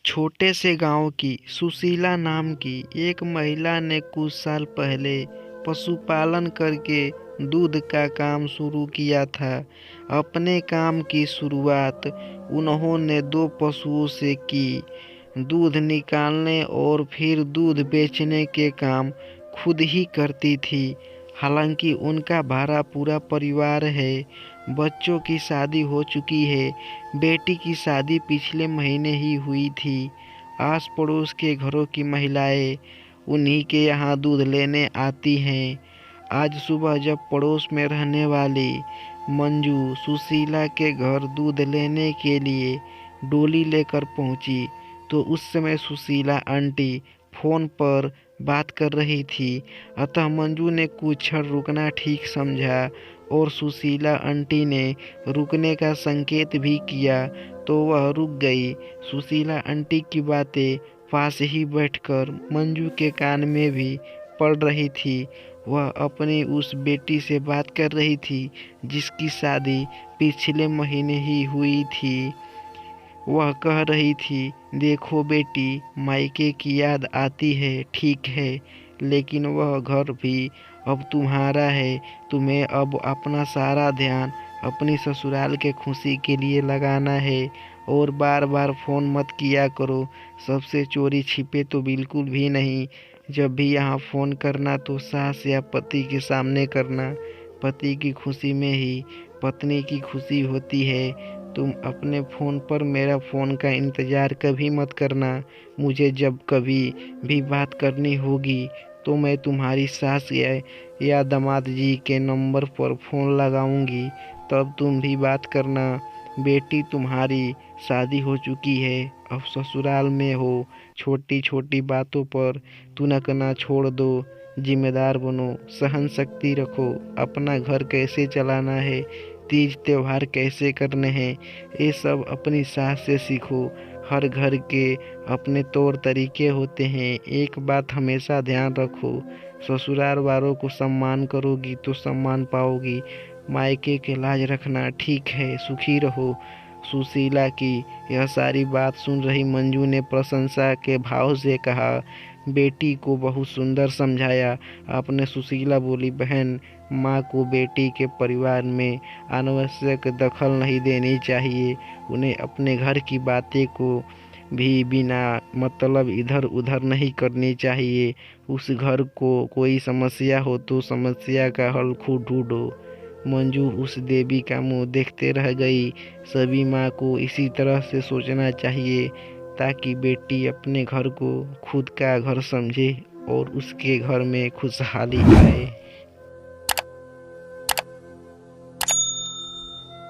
छोटे से गांव की सुशीला नाम की एक महिला ने कुछ साल पहले पशुपालन करके दूध का काम शुरू किया था। अपने काम की शुरुआत उन्होंने 2 पशुओं से की। दूध निकालने और फिर दूध बेचने के काम खुद ही करती थी। हालांकि उनका भरा पूरा परिवार है। बच्चों की शादी हो चुकी है। बेटी की शादी पिछले महीने ही हुई थी। आस पड़ोस के घरों की महिलाएं उन्हीं के यहाँ दूध लेने आती हैं। आज सुबह जब पड़ोस में रहने वाली मंजू सुशीला के घर दूध लेने के लिए डोली लेकर पहुंची तो उस समय सुशीला आंटी फोन पर बात कर रही थी। अतः मंजू ने कुछ क्षण रुकना ठीक समझा और सुशीला आंटी ने रुकने का संकेत भी किया तो वह रुक गई। सुशीला आंटी की बातें पास ही बैठकर मंजू के कान में भी पड़ रही थी। वह अपनी उस बेटी से बात कर रही थी जिसकी शादी पिछले महीने ही हुई थी। वह कह रही थी, देखो बेटी, मायके की याद आती है ठीक है, लेकिन वह घर भी अब तुम्हारा है। तुम्हें अब अपना सारा ध्यान अपनी ससुराल के खुशी के लिए लगाना है। और बार बार फ़ोन मत किया करो, सबसे चोरी छिपे तो बिल्कुल भी नहीं। जब भी यहाँ फ़ोन करना तो सास या पति के सामने करना। पति की खुशी में ही पत्नी की खुशी होती है। तुम अपने फ़ोन पर मेरा फ़ोन का इंतज़ार कभी मत करना। मुझे जब कभी भी बात करनी होगी तो मैं तुम्हारी सास या दामाद जी के नंबर पर फ़ोन लगाऊंगी, तब तुम भी बात करना। बेटी, तुम्हारी शादी हो चुकी है, अब ससुराल में हो। छोटी छोटी बातों पर तुनकना छोड़ दो, जिम्मेदार बनो, सहन शक्ति रखो। अपना घर कैसे चलाना है, तीज त्योहार कैसे करने हैं, ये सब अपनी सास से सीखो। हर घर के अपने तौर तरीके होते हैं। एक बात हमेशा ध्यान रखो, ससुराल वालों को सम्मान करोगी तो सम्मान पाओगी। मायके के लाज रखना, ठीक है, सुखी रहो। सुशीला की यह सारी बात सुन रही मंजू ने प्रशंसा के भाव से कहा, बेटी को बहुत सुंदर समझाया आपने। सुशीला बोली, बहन, माँ को बेटी के परिवार में अनावश्यक दखल नहीं देनी चाहिए। उन्हें अपने घर की बातें को भी बिना मतलब इधर उधर नहीं करनी चाहिए। उस घर को कोई समस्या हो तो समस्या का हल खुद ढूंढो। मंजू उस देवी का मुंह देखते रह गई। सभी माँ को इसी तरह से सोचना चाहिए ताकि बेटी अपने घर को खुद का घर समझे और उसके घर में खुशहाली आए।